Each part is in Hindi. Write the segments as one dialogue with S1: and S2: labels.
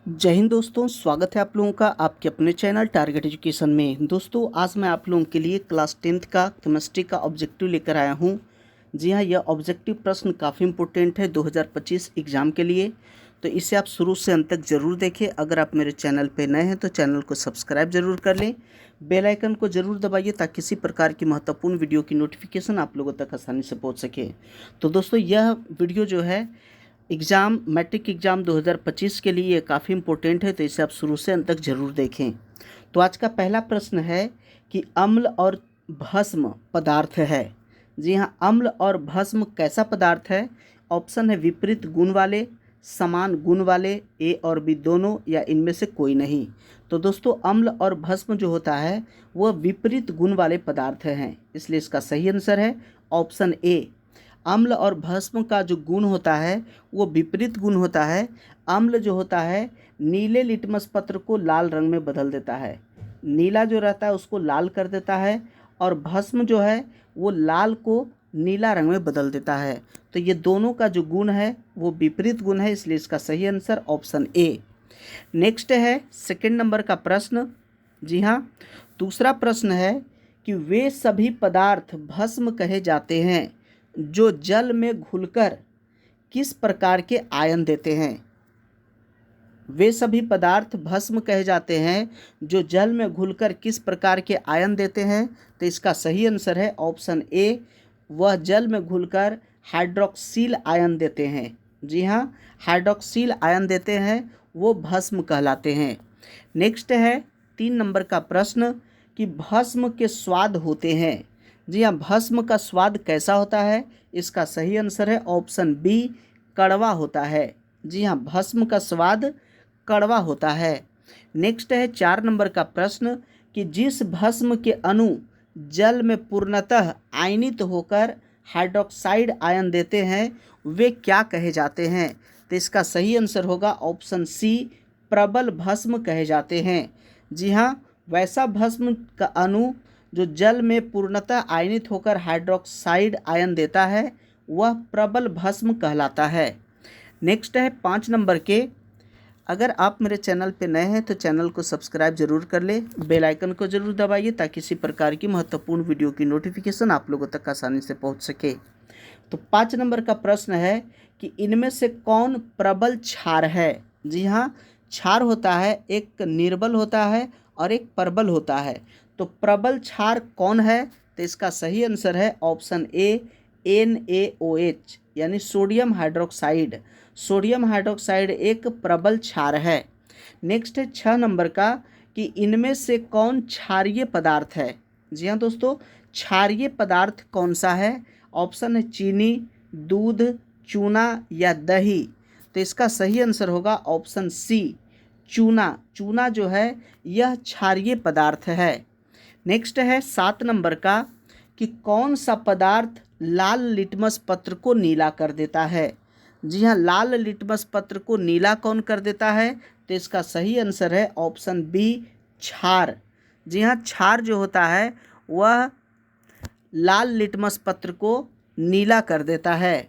S1: जय हिंद दोस्तों, स्वागत है आप लोगों का आपके अपने चैनल टारगेट एजुकेशन में। दोस्तों आज मैं आप लोगों के लिए क्लास 10th का केमिस्ट्री का ऑब्जेक्टिव लेकर आया हूं। जी हां, यह ऑब्जेक्टिव प्रश्न काफ़ी इंपॉर्टेंट है 2025 एग्ज़ाम के लिए, तो इसे आप शुरू से अंत तक ज़रूर देखें। अगर आप मेरे चैनल पर नए हैं तो चैनल को सब्सक्राइब ज़रूर कर लें, बेल आइकन को ज़रूर दबाइए ताकि किसी प्रकार की महत्वपूर्ण वीडियो की नोटिफिकेशन आप लोगों तक आसानी से पहुँच सके। तो दोस्तों यह वीडियो जो है मैट्रिक एग्ज़ाम 2025 के लिए काफ़ी इम्पोर्टेंट है, तो इसे आप शुरू से अंत तक ज़रूर देखें। तो आज का पहला प्रश्न है कि अम्ल और भस्म पदार्थ है। जी हाँ, अम्ल और भस्म कैसा पदार्थ है? ऑप्शन है विपरीत गुण वाले, समान गुण वाले, ए और बी दोनों, या इनमें से कोई नहीं। तो दोस्तों अम्ल और भस्म जो होता है वह विपरीत गुण वाले पदार्थ हैं, इसलिए इसका सही आंसर है ऑप्शन ए। अम्ल और भस्म का जो गुण होता है वो विपरीत गुण होता है। अम्ल जो होता है नीले लिटमस पत्र को लाल रंग में बदल देता है, नीला जो रहता है उसको लाल कर देता है, और भस्म जो है वो लाल को नीला रंग में बदल देता है। तो ये दोनों का जो गुण है वो विपरीत गुण है, इसलिए इसका सही आंसर ऑप्शन ए। नेक्स्ट है सेकंड नंबर का प्रश्न। जी हाँ, दूसरा प्रश्न है कि वे सभी पदार्थ भस्म कहे जाते हैं जो जल में घुलकर किस प्रकार के आयन देते हैं? वे सभी पदार्थ भस्म कहे जाते हैं जो जल में घुलकर किस प्रकार के आयन देते हैं? तो इसका सही आंसर है ऑप्शन ए, वह जल में घुलकर हाइड्रोक्सिल आयन देते हैं। जी हाँ, हाइड्रोक्सिल आयन देते हैं, वो भस्म कहलाते हैं। नेक्स्ट है 3 नंबर का प्रश्न कि भस्म के स्वाद होते हैं। जी हाँ, भस्म का स्वाद कैसा होता है? इसका सही आंसर है ऑप्शन बी, कड़वा होता है। जी हाँ, भस्म का स्वाद कड़वा होता है। नेक्स्ट है 4 नंबर का प्रश्न कि जिस भस्म के अणु जल में पूर्णतः आयनित होकर हाइड्रोक्साइड आयन देते हैं वे क्या कहे जाते हैं? तो इसका सही आंसर होगा ऑप्शन सी, प्रबल भस्म कहे जाते हैं। जी हाँ, वैसा भस्म का अणु जो जल में पूर्णतः आयनित होकर हाइड्रोक्साइड आयन देता है वह प्रबल भस्म कहलाता है। नेक्स्ट है 5 नंबर के, अगर आप मेरे चैनल पे नए हैं तो चैनल को सब्सक्राइब जरूर कर ले, बेल आइकन को जरूर दबाइए ताकि किसी प्रकार की महत्वपूर्ण वीडियो की नोटिफिकेशन आप लोगों तक आसानी से पहुंच सके। तो 5 नंबर का प्रश्न है कि इनमें से कौन प्रबल क्षार है? जी हाँ, क्षार होता है, एक निर्बल होता है और एक प्रबल होता है। तो प्रबल क्षार कौन है? तो इसका सही आंसर है ऑप्शन ए, NaOH यानी सोडियम हाइड्रोक्साइड। सोडियम हाइड्रोक्साइड एक प्रबल क्षार है। नेक्स्ट है 6 नंबर का कि इनमें से कौन क्षारीय पदार्थ है? जी हाँ दोस्तों, क्षारीय पदार्थ कौन सा है? ऑप्शन है चीनी, दूध, चूना या दही। तो इसका सही आंसर होगा ऑप्शन सी, चूना। चूना जो है यह क्षारीय पदार्थ है। नेक्स्ट है 7 नंबर का कि कौन सा पदार्थ लाल लिटमस पत्र को नीला कर देता है? जी हाँ, लाल लिटमस पत्र को नीला कौन कर देता है? तो इसका सही आंसर है ऑप्शन बी, क्षार। जी हाँ, क्षार जो होता है वह लाल लिटमस पत्र को नीला कर देता है।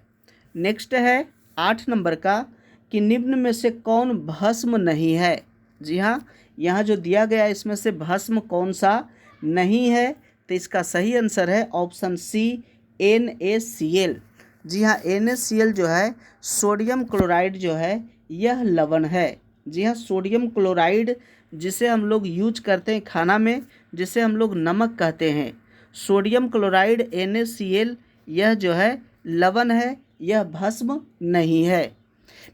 S1: नेक्स्ट है 8 नंबर का कि निम्न में से कौन भस्म नहीं है? जी हाँ, यहाँ जो दिया गया है इसमें से भस्म कौन सा नहीं है? तो इसका सही आंसर है ऑप्शन सी, NaCl। जी हाँ, NaCl जो है सोडियम क्लोराइड जो है यह लवण है। जी हाँ, सोडियम क्लोराइड जिसे हम लोग यूज करते हैं खाना में, जिसे हम लोग नमक कहते हैं, सोडियम क्लोराइड NaCl यह जो है लवण है, यह भस्म नहीं है।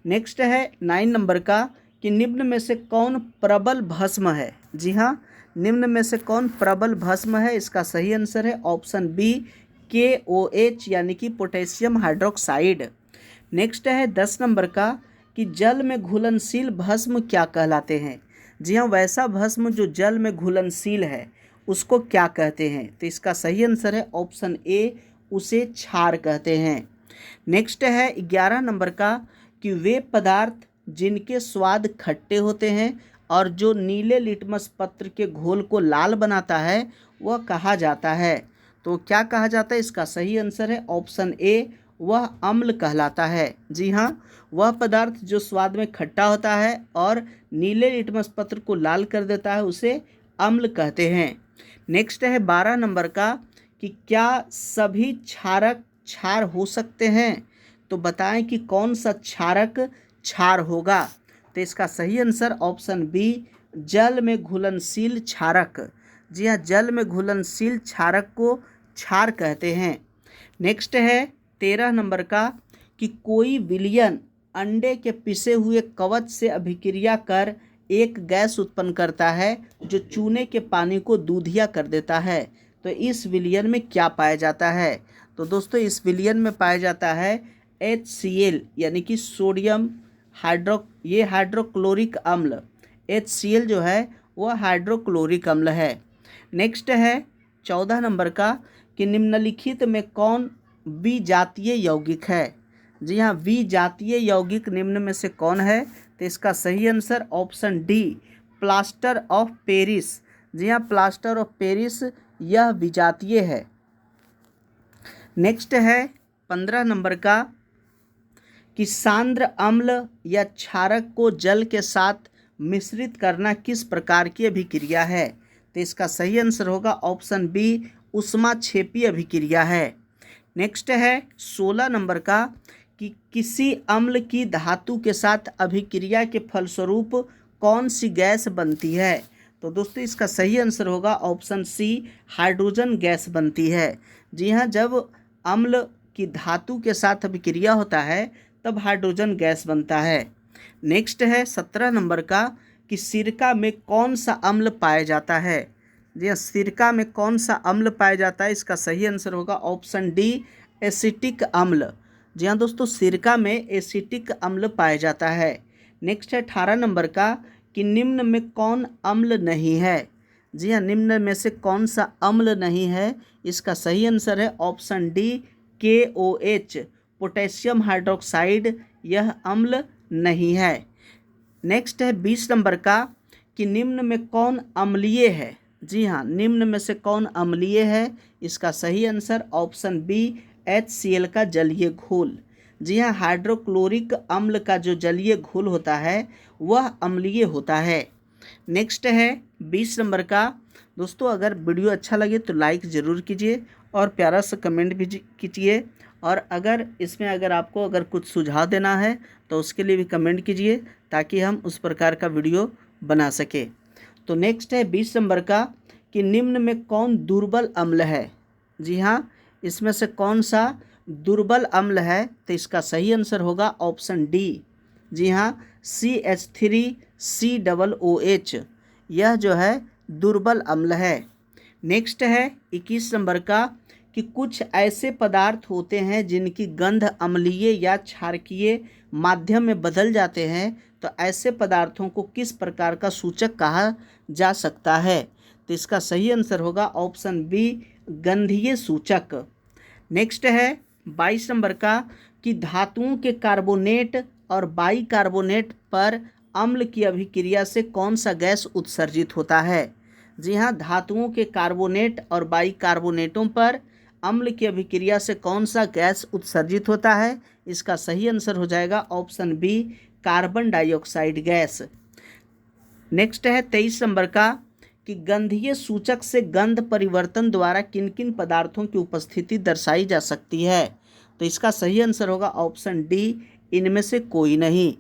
S1: नेक्स्ट है 9 नंबर का कि निम्न में से कौन प्रबल भस्म है? जी हाँ, निम्न में से कौन प्रबल भस्म है? इसका सही आंसर है ऑप्शन बी, KOH यानी कि पोटेशियम हाइड्रोक्साइड। नेक्स्ट है 10 नंबर का कि जल में घुलनशील भस्म क्या कहलाते हैं? जी हाँ, वैसा भस्म जो जल में घुलनशील है उसको क्या कहते हैं? तो इसका सही आंसर है ऑप्शन ए, उसे क्षार कहते हैं। नेक्स्ट है 11 नंबर का कि वे पदार्थ जिनके स्वाद खट्टे होते हैं और जो नीले लिटमस पत्र के घोल को लाल बनाता है वह कहा जाता है। तो क्या कहा जाता है? इसका सही आंसर है ऑप्शन ए, वह अम्ल कहलाता है। जी हाँ, वह पदार्थ जो स्वाद में खट्टा होता है और नीले लिटमस पत्र को लाल कर देता है उसे अम्ल कहते हैं। नेक्स्ट है 12 नंबर का कि क्या सभी क्षारक क्षार हो सकते हैं? तो बताएं कि कौन सा क्षारक क्षार होगा। तो इसका सही आंसर ऑप्शन बी, जल में घुलनशील क्षारक। जी हाँ, जल में घुलनशील क्षारक को क्षार कहते हैं। नेक्स्ट है 13 नंबर का कि कोई विलयन अंडे के पिसे हुए कवच से अभिक्रिया कर एक गैस उत्पन्न करता है जो चूने के पानी को दूधिया कर देता है। तो इस विलयन में क्या पाया जाता है? तो दोस्तों इस विलयन में पाया जाता है HCl यानी कि सोडियम हाइड्रोक्लोरिक अम्ल। HCl जो है वह हाइड्रोक्लोरिक अम्ल है। नेक्स्ट है 14 नंबर का कि निम्नलिखित में कौन विजातीय यौगिक है? जी हाँ, विजातीय यौगिक निम्न में से कौन है? तो इसका सही answer option D, plaster of Paris. जी हाँ, प्लास्टर ऑफ पेरिस यह विजातीय है। नेक्स्ट है 15 नंबर का कि सांद्र अम्ल या क्षारक को जल के साथ मिश्रित करना किस प्रकार की अभिक्रिया है? तो इसका सही आंसर होगा ऑप्शन बी, ऊष्माक्षेपी अभिक्रिया है। नेक्स्ट है 16 नंबर का कि किसी अम्ल की धातु के साथ अभिक्रिया के फलस्वरूप कौन सी गैस बनती है? तो दोस्तों इसका सही आंसर होगा ऑप्शन सी, हाइड्रोजन गैस बनती है। जी हाँ, जब अम्ल की धातु के साथ अभिक्रिया होता है तब हाइड्रोजन गैस बनता है। नेक्स्ट है 17 नंबर का कि सिरका में कौन सा अम्ल पाया जाता है? जी हाँ, सिरका में कौन सा अम्ल पाया जाता है? इसका सही आंसर होगा ऑप्शन डी, एसिटिक अम्ल। जी हाँ दोस्तों, सिरका में एसिटिक अम्ल पाया जाता है। नेक्स्ट है 18 नंबर का कि निम्न में कौन अम्ल नहीं है? जी हाँ, निम्न में से कौन सा अम्ल नहीं है? इसका सही आंसर है option D, KOH, potassium hydroxide, यह अम्ल नहीं है। नेक्स्ट है 20 नंबर का कि निम्न में कौन अम्लीय है? जी हाँ, निम्न में से कौन अम्लीय है? इसका सही आंसर ऑप्शन बी, HCl का जलीय घोल। जी हाँ, हाइड्रोक्लोरिक अम्ल का जो जलीय घोल होता है वह अम्लीय होता है। नेक्स्ट है 20 नंबर का। दोस्तों अगर वीडियो अच्छा लगे तो लाइक ज़रूर कीजिए और प्यारा सा कमेंट भी कीजिए, और अगर आपको कुछ सुझाव देना है तो उसके लिए भी कमेंट कीजिए ताकि हम उस प्रकार का वीडियो बना सके। तो नेक्स्ट है 20 नंबर का कि निम्न में कौन दुर्बल अम्ल है? जी हाँ, इसमें से कौन सा दुर्बल अम्ल है? तो इसका सही आंसर होगा ऑप्शन डी। जी हाँ, CH3COOH, यह जो है दुर्बल अम्ल है। नेक्स्ट है 21 नंबर का कि कुछ ऐसे पदार्थ होते हैं जिनकी गंध अम्लीय या क्षारकीय माध्यम में बदल जाते हैं, तो ऐसे पदार्थों को किस प्रकार का सूचक कहा जा सकता है? तो इसका सही आंसर होगा ऑप्शन बी, गंधीय सूचक। नेक्स्ट है 22 नंबर का कि धातुओं के कार्बोनेट और बाइकार्बोनेट पर अम्ल की अभिक्रिया से कौन सा गैस उत्सर्जित होता है? जी हाँ, धातुओं के कार्बोनेट और बाइकार्बोनेटों पर अम्ल की अभिक्रिया से कौन सा गैस उत्सर्जित होता है? इसका सही आंसर हो जाएगा option b, carbon dioxide gas. Next है 23 नंबर का कि गंधीय सूचक से गंध परिवर्तन द्वारा किन किन पदार्थों की उपस्थिति दर्शाई जा सकती है? तो इसका सही आंसर होगा ऑप्शन डी, इनमें से कोई नहीं।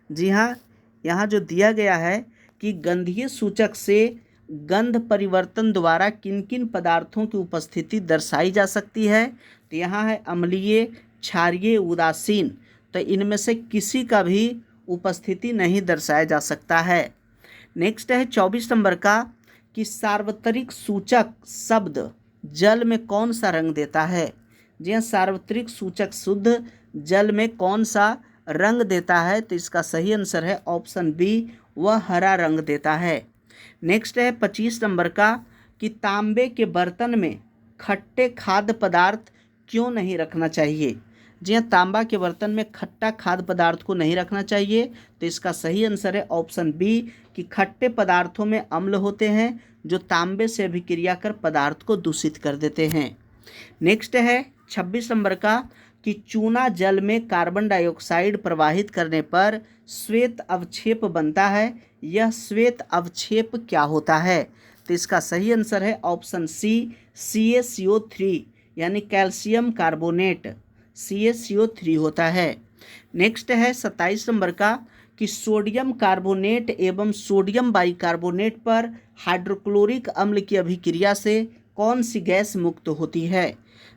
S1: जी हाँ, यहाँ जो दिया गया है कि गंधीय सूचक से गंध परिवर्तन द्वारा किन किन पदार्थों की उपस्थिति दर्शाई जा सकती है, तो यहाँ है अम्लीय, क्षारीय, उदासीन। तो इनमें से किसी का भी उपस्थिति नहीं दर्शाया जा सकता है। नेक्स्ट है 24 नंबर का कि सार्वत्रिक सूचक शब्द जल में कौन सा रंग देता है? जी हाँ, सार्वत्रिक सूचक शुद्ध जल में कौन सा रंग देता है? तो इसका सही आंसर है ऑप्शन बी, वह हरा रंग देता है। नेक्स्ट है 25 नंबर का कि तांबे के बर्तन में खट्टे खाद्य पदार्थ क्यों नहीं रखना चाहिए? जी हाँ, तांबा के बर्तन में खट्टा खाद्य पदार्थ को नहीं रखना चाहिए। तो इसका सही आंसर है ऑप्शन बी कि खट्टे पदार्थों में अम्ल होते हैं जो तांबे से अभिक्रिया कर पदार्थ को दूषित कर देते हैं। नेक्स्ट है 26 नंबर का कि चूना जल में कार्बन डाइऑक्साइड प्रवाहित करने पर श्वेत अवक्षेप बनता है, यह श्वेत अवक्षेप क्या होता है? तो इसका सही आंसर है ऑप्शन सी, CaCO3 यानी कैल्शियम कार्बोनेट, CaCO3 होता है। नेक्स्ट है 27 नंबर का कि सोडियम कार्बोनेट एवं सोडियम बाइकार्बोनेट पर हाइड्रोक्लोरिक अम्ल की अभिक्रिया से कौन सी गैस मुक्त होती है?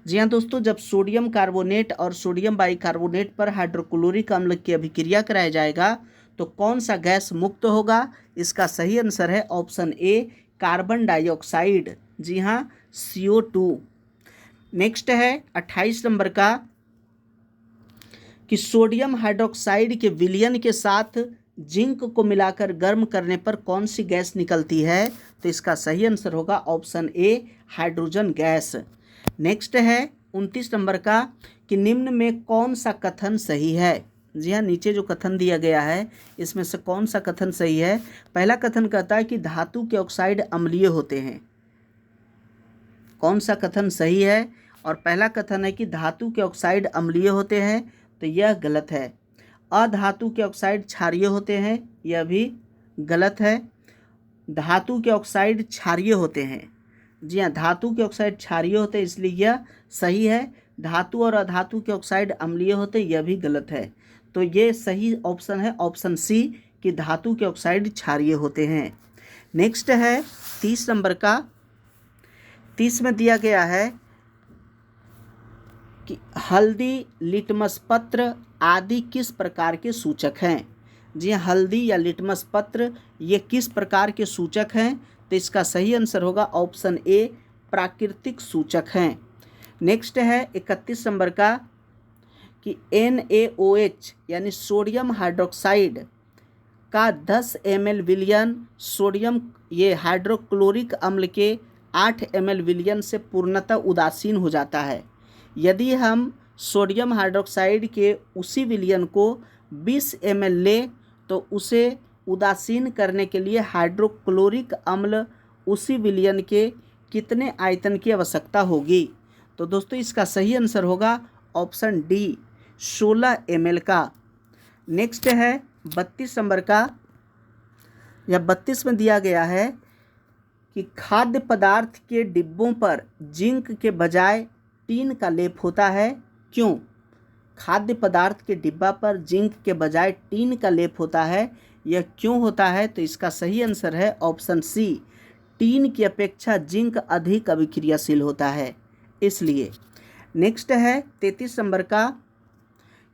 S1: जी हाँ दोस्तों, जब सोडियम कार्बोनेट और सोडियम बाइकार्बोनेट पर हाइड्रोक्लोरिक अम्ल की अभिक्रिया कराया जाएगा तो कौन सा गैस मुक्त होगा? इसका सही आंसर है ऑप्शन ए, कार्बन डाइऑक्साइड, जी हाँ CO2। नेक्स्ट है 28 नंबर का कि सोडियम हाइड्रोक्साइड के विलयन के साथ जिंक को मिलाकर गर्म करने पर कौन सी गैस निकलती है? तो इसका सही आंसर होगा option A, hydrogen gas. Next है 29 नंबर का कि निम्न में कौन सा कथन सही है? जी हाँ, नीचे जो कथन दिया गया है इसमें से कौन सा कथन सही है? पहला कथन कहता है कि धातु के ऑक्साइड अम्लीय होते हैं। कौन सा कथन सही है? और पहला कथन है कि धातु के ऑक्साइड अम्लीय होते हैं, तो यह गलत है। अधातु के ऑक्साइड क्षारीय होते हैं, यह भी गलत है। धातु के ऑक्साइड क्षारीय होते हैं, जी हाँ धातु के ऑक्साइड क्षारीय होते हैं, इसलिए यह सही है। धातु और अधातु के ऑक्साइड अम्लीय होते हैं, यह भी गलत है। तो ये सही ऑप्शन है ऑप्शन सी कि धातु के ऑक्साइड क्षारीय होते हैं। नेक्स्ट है 30 नंबर का। 30 में दिया गया है कि हल्दी, लिटमस पत्र आदि किस प्रकार के सूचक हैं? जी हल्दी या लिटमस पत्र ये किस प्रकार के सूचक हैं? तो इसका सही आंसर होगा ऑप्शन ए, प्राकृतिक सूचक हैं। नेक्स्ट है 31 नंबर का कि NaOH यानी सोडियम हाइड्रोक्साइड का 10 ml विलयन सोडियम ये हाइड्रोक्लोरिक अम्ल के 8 ml विलयन से पूर्णतः उदासीन हो जाता है। यदि हम सोडियम हाइड्रोक्साइड के उसी विलयन को 20 ml ले तो उसे उदासीन करने के लिए हाइड्रोक्लोरिक अम्ल उसी विलयन के कितने आयतन की आवश्यकता होगी? तो दोस्तों इसका सही आंसर होगा ऑप्शन डी, 16 ml का। नेक्स्ट है 32 नंबर का। या 32 में दिया गया है कि खाद्य पदार्थ के डिब्बों पर जिंक के बजाय टीन का लेप होता है, क्यों? खाद्य पदार्थ के डिब्बा पर जिंक के बजाय टीन का लेप होता है, यह क्यों होता है? तो इसका सही आंसर है ऑप्शन सी, टीन की अपेक्षा जिंक अधिक अभिक्रियाशील होता है, इसलिए। नेक्स्ट है 33 नंबर का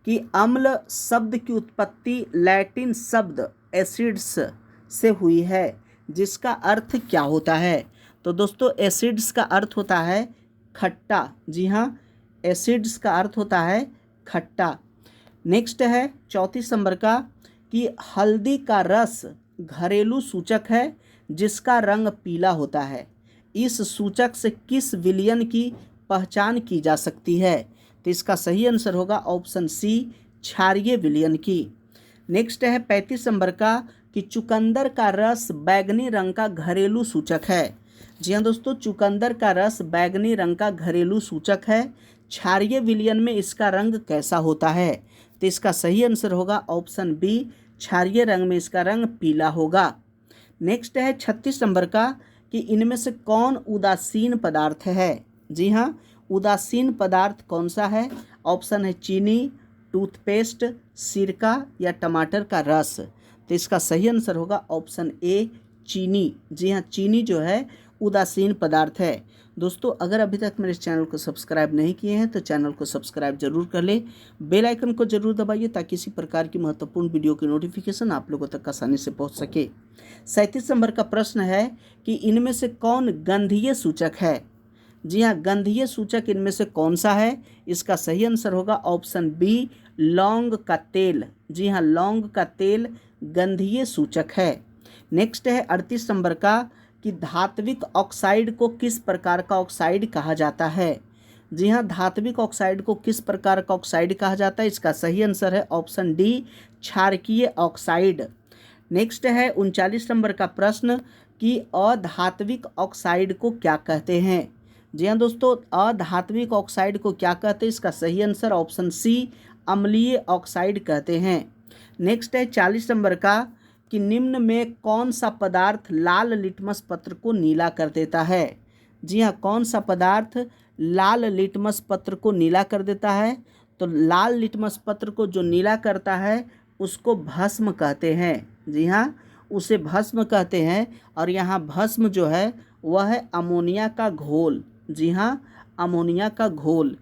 S1: कि अम्ल शब्द की उत्पत्ति लैटिन शब्द एसिड्स से हुई है, जिसका अर्थ क्या होता है? तो दोस्तों एसिड्स का अर्थ होता है खट्टा, जी हाँ एसिड्स का अर्थ होता है खट्टा। नेक्स्ट है 34 नंबर का कि हल्दी का रस घरेलू सूचक है जिसका रंग पीला होता है, इस सूचक से किस विलयन की पहचान की जा सकती है? तो इसका सही आंसर होगा ऑप्शन सी, क्षारीय विलयन की। नेक्स्ट है 35 नंबर का कि चुकंदर का रस बैंगनी रंग का घरेलू सूचक है। जी हाँ दोस्तों, चुकंदर का रस बैंगनी रंग का घरेलू सूचक है, क्षारीय विलयन में इसका रंग कैसा होता है? तो इसका सही आंसर होगा ऑप्शन बी, क्षारीय रंग में इसका रंग पीला होगा। नेक्स्ट है 36 नंबर का कि इनमें से कौन उदासीन पदार्थ है? जी हाँ, उदासीन पदार्थ कौन सा है? ऑप्शन है चीनी, टूथपेस्ट, सिरका या टमाटर का रस। तो इसका सही आंसर होगा ऑप्शन ए, चीनी। जी हाँ, चीनी जो है उदासीन पदार्थ है। दोस्तों अगर अभी तक मेरे चैनल को सब्सक्राइब नहीं किए हैं तो चैनल को सब्सक्राइब जरूर कर ले, बेल आइकन को जरूर दबाइए ताकि इसी प्रकार की महत्वपूर्ण वीडियो की नोटिफिकेशन आप लोगों तक आसानी से पहुंच सके। 37 नंबर का प्रश्न है कि इनमें से कौन गंधीय सूचक है? जी हाँ, गंधीय सूचक इनमें से कौन सा है? इसका सही आंसर होगा ऑप्शन बी, लौंग का तेल। जी हाँ, लौंग का तेल गंधीय सूचक है। नेक्स्ट है 38 नंबर का कि धात्विक ऑक्साइड को किस प्रकार का ऑक्साइड कहा जाता है? जी हाँ, धात्विक ऑक्साइड को किस प्रकार का ऑक्साइड कहा जाता है? इसका सही आंसर है ऑप्शन डी, क्षारकीय ऑक्साइड। नेक्स्ट है 39 नंबर का प्रश्न कि अधात्विक ऑक्साइड को क्या कहते हैं? जी हाँ दोस्तों, अधात्विक ऑक्साइड को क्या कहते हैं? इसका सही आंसर ऑप्शन सी, अम्लीय ऑक्साइड कहते हैं। नेक्स्ट है 40 नंबर का कि निम्न में कौन सा पदार्थ लाल लिटमस पत्र को नीला कर देता है? जी हाँ, कौन सा पदार्थ लाल लिटमस पत्र को नीला कर देता है? तो लाल लिटमस पत्र को जो नीला करता है उसको भस्म कहते हैं। जी हाँ, उसे भस्म कहते हैं। और यहाँ भस्म जो है वह है अमोनिया का घोल। जी हाँ, अमोनिया का घोल।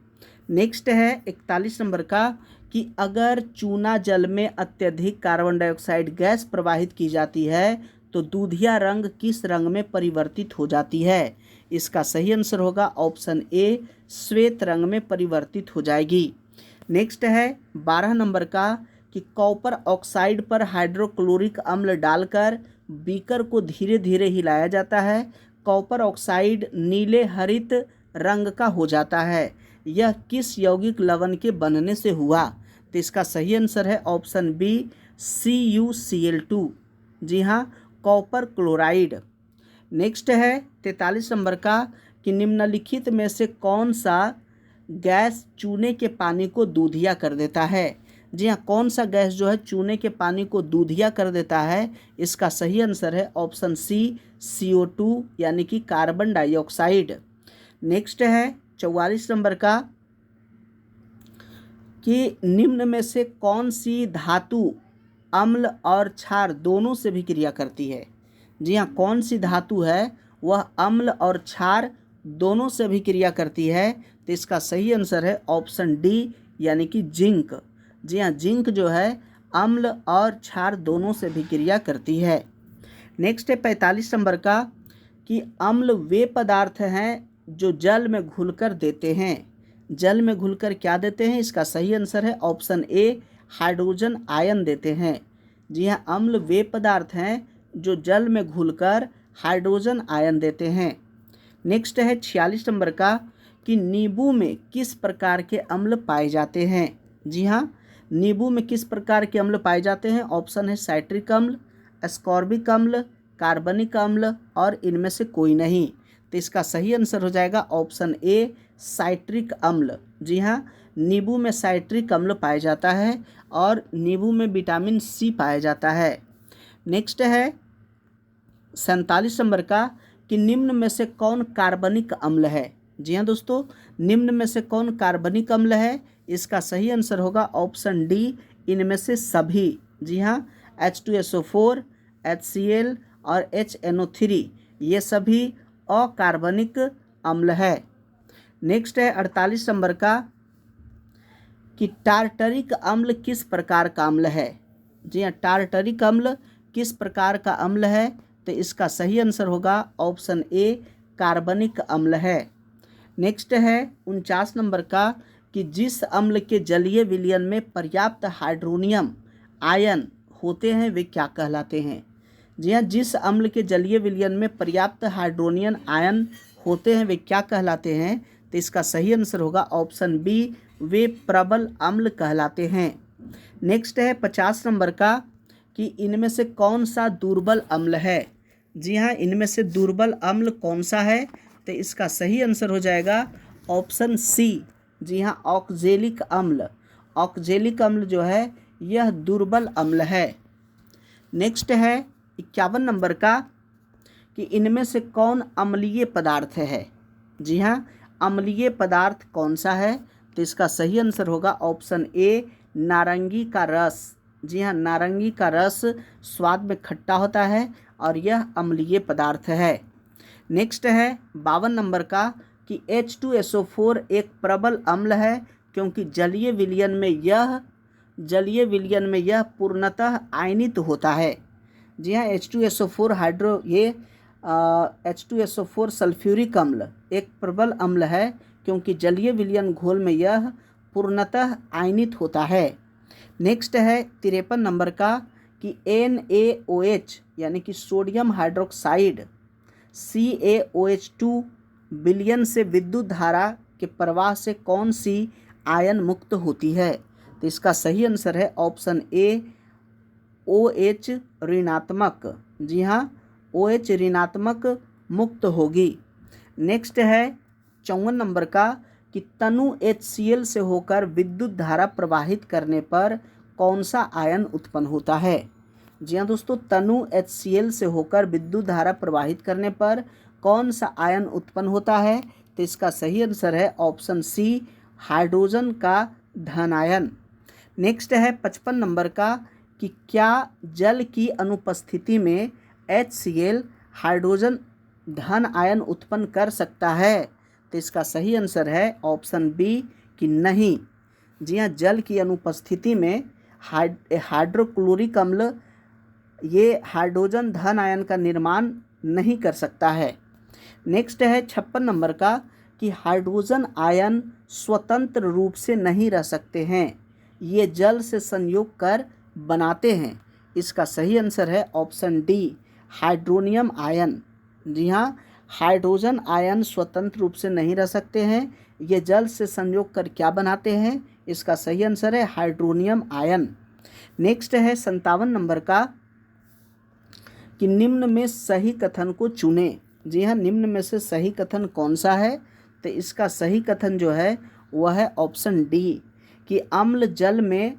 S1: नेक्स्ट है 41 नंबर का कि अगर चूना जल में अत्यधिक कार्बन डाइऑक्साइड गैस प्रवाहित की जाती है तो दूधिया रंग किस रंग में परिवर्तित हो जाती है? इसका सही आंसर होगा ऑप्शन ए, श्वेत रंग में परिवर्तित हो जाएगी। नेक्स्ट है 12 नंबर का कि कॉपर ऑक्साइड पर हाइड्रोक्लोरिक अम्ल डालकर बीकर को धीरे धीरे हिलाया जाता है। कॉपर ऑक्साइड नीले हरित रंग का हो जाता है। यह किस यौगिक लवण के बनने से हुआ? तो इसका सही आंसर है ऑप्शन बी, CuCl2। जी हाँ, कॉपर क्लोराइड। नेक्स्ट है 43 नंबर का कि निम्नलिखित में से कौन सा गैस चूने के पानी को दूधिया कर देता है? जी हाँ, कौन सा गैस जो है चूने के पानी को दूधिया कर देता है? इसका सही आंसर है ऑप्शन सी, CO2 यानी कि कार्बन डाइऑक्साइड। नेक्स्ट है 44 नंबर का कि निम्न में से कौन सी धातु अम्ल और क्षार दोनों से भी क्रिया करती है? जी हाँ, कौन सी धातु है वह अम्ल और क्षार दोनों से भी क्रिया करती है? तो इसका सही आंसर है ऑप्शन डी, यानी कि जिंक। जी हाँ, जिंक जो है अम्ल और क्षार दोनों से भी क्रिया करती है। नेक्स्ट है 45 नंबर का कि अम्ल वे पदार्थ हैं जो जल में घुलकर देते हैं। जल में घुलकर क्या देते हैं? इसका सही आंसर है ऑप्शन ए, हाइड्रोजन आयन देते हैं। जी हाँ, अम्ल वे पदार्थ हैं जो जल में घुलकर हाइड्रोजन आयन देते हैं। नेक्स्ट है 46 नंबर का कि नींबू में किस प्रकार के अम्ल पाए जाते हैं? जी हाँ, नींबू में किस प्रकार के अम्ल पाए जाते हैं? ऑप्शन है साइट्रिक अम्ल, एस्कॉर्बिक अम्ल, कार्बनिक अम्ल और इनमें से कोई नहीं। तो इसका सही आंसर हो जाएगा ऑप्शन ए, साइट्रिक अम्ल। जी हाँ, नींबू में साइट्रिक अम्ल पाया जाता है और नींबू में विटामिन सी पाया जाता है। नेक्स्ट है 47 नंबर का कि निम्न में से कौन कार्बनिक अम्ल है? जी हाँ दोस्तों, निम्न में से कौन कार्बनिक अम्ल है? इसका सही आंसर होगा ऑप्शन डी, इनमें से सभी। जी हाँ, H2SO4, HCl और HNO3 ये सभी अकार्बनिक अम्ल है। नेक्स्ट है 48 नंबर का कि टार्टरिक अम्ल किस प्रकार का अम्ल है? जी हाँ, टार्टरिक अम्ल किस प्रकार का अम्ल है? तो इसका सही आंसर होगा ऑप्शन ए, कार्बनिक अम्ल है। नेक्स्ट है 49 नंबर का कि जिस अम्ल के जलीय विलयन में पर्याप्त हाइड्रोनियम आयन होते हैं वे क्या कहलाते हैं? जी हाँ, जिस अम्ल के जलीय विलयन में पर्याप्त हाइड्रोनियम आयन होते हैं वे क्या कहलाते हैं? तो इसका सही आंसर होगा ऑप्शन बी, वे प्रबल अम्ल कहलाते हैं। नेक्स्ट है 50 नंबर का कि इनमें से कौन सा दुर्बल अम्ल है? जी हाँ, इनमें से दुर्बल अम्ल कौन सा है? तो इसका सही आंसर हो जाएगा ऑप्शन सी। जी हाँ, ऑक्जेलिक अम्ल। ऑक्जेलिक अम्ल जो है यह दुर्बल अम्ल है। नेक्स्ट है 51 नंबर का कि इनमें से कौन अम्लीय पदार्थ है? जी हाँ, अम्लीय पदार्थ कौन सा है? तो इसका सही आंसर होगा ऑप्शन ए, नारंगी का रस। जी हाँ, नारंगी का रस स्वाद में खट्टा होता है और यह अम्लीय पदार्थ है। नेक्स्ट है 52 नंबर का कि H2SO4 एक प्रबल अम्ल है क्योंकि जलीय विलयन में यह पूर्णतः आयनित होता है। जी हाँ, H2SO4 सल्फ्यूरिक अम्ल एक प्रबल अम्ल है क्योंकि जलीय विलयन घोल में यह पूर्णतः आयनित होता है। नेक्स्ट है 53 नंबर का कि NaOH यानी कि सोडियम हाइड्रोक्साइड CaOH2 विलयन से विद्युत धारा के प्रवाह से कौन सी आयन मुक्त होती है? तो इसका सही आंसर है ऑप्शन ए, OH ऋणात्मक। जी हाँ, OH ऋणात्मक मुक्त होगी। नेक्स्ट है 54 नंबर का कि तनु HCl से होकर विद्युत धारा प्रवाहित करने पर कौन सा आयन उत्पन्न होता है। जी हाँ दोस्तों, तनु HCl से होकर विद्युत धारा प्रवाहित करने पर कौन सा आयन उत्पन्न होता है। तो इसका सही आंसर है ऑप्शन सी, हाइड्रोजन का धन आयन। नेक्स्ट है 55 नंबर का कि क्या जल की अनुपस्थिति में HCl हाइड्रोजन धन आयन उत्पन्न कर सकता है। तो इसका सही आंसर है ऑप्शन बी कि नहीं। जी हाँ, जल की अनुपस्थिति में हाइड्रोक्लोरिक अम्ल ये हाइड्रोजन धन आयन का निर्माण नहीं कर सकता है। नेक्स्ट है 56 नंबर का कि हाइड्रोजन आयन स्वतंत्र रूप से नहीं रह सकते हैं, ये जल से संयोग कर बनाते हैं। इसका सही आंसर है ऑप्शन डी, हाइड्रोनियम आयन। जी हाँ, हाइड्रोजन आयन स्वतंत्र रूप से नहीं रह सकते हैं, ये जल से संयोग कर क्या बनाते हैं। इसका सही आंसर है हाइड्रोनियम आयन। नेक्स्ट है 57 नंबर का कि निम्न में सही कथन को चुने। जी हाँ, निम्न में से सही कथन कौन सा है। तो इसका सही कथन जो है वह है ऑप्शन डी कि अम्ल जल में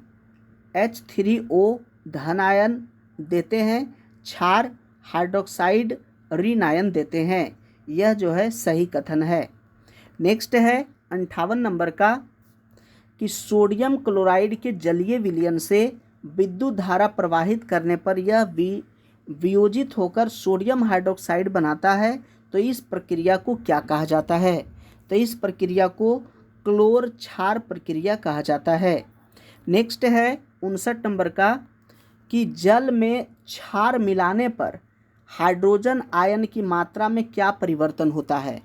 S1: H3O धन आयन देते हैं, क्षार हाइड्रोक्साइड ऋण आयन देते हैं। यह जो है सही कथन है। नेक्स्ट है 58 नंबर का कि सोडियम क्लोराइड के जलीय विलयन से विद्युत धारा प्रवाहित करने पर यह वियोजित होकर सोडियम हाइड्रोक्साइड बनाता है। तो इस प्रक्रिया को क्या कहा जाता है। तो इस प्रक्रिया को क्लोर क्षार प्रक्रिया कहा जाता है। नेक्स्ट है 59 नंबर का कि जल में क्षार मिलाने पर हाइड्रोजन आयन की मात्रा में क्या परिवर्तन होता है।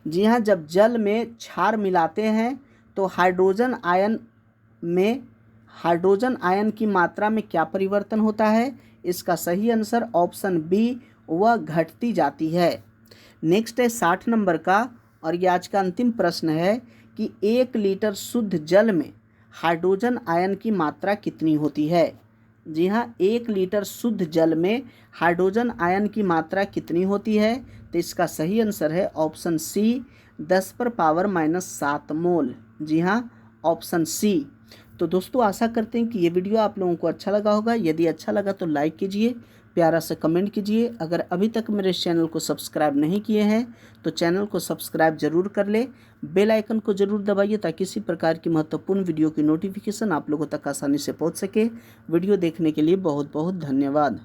S1: जी हाँ, जब जल में क्षार मिलाते हैं तो हाइड्रोजन आयन की मात्रा में क्या परिवर्तन होता है। इसका सही आंसर ऑप्शन बी, वह घटती जाती है। नेक्स्ट है 60 नंबर का और ये आज का अंतिम प्रश्न है कि 1 लीटर शुद्ध जल में हाइड्रोजन आयन की मात्रा कितनी होती है। जी हाँ, 1 लीटर शुद्ध जल में हाइड्रोजन आयन की मात्रा कितनी होती है। तो इसका सही आंसर है ऑप्शन सी, 10⁻⁻7 मोल। जी हाँ, ऑप्शन सी। तो दोस्तों आशा करते हैं कि ये वीडियो आप लोगों को अच्छा लगा होगा। यदि अच्छा लगा तो लाइक कीजिए, प्यारा सा कमेंट कीजिए। अगर अभी तक मेरे चैनल को सब्सक्राइब नहीं किए हैं तो चैनल को सब्सक्राइब जरूर कर ले, बेल आइकन को जरूर दबाइए ताकि इसी प्रकार की महत्वपूर्ण वीडियो की नोटिफिकेशन आप लोगों तक आसानी से पहुंच सके। वीडियो देखने के लिए बहुत बहुत धन्यवाद।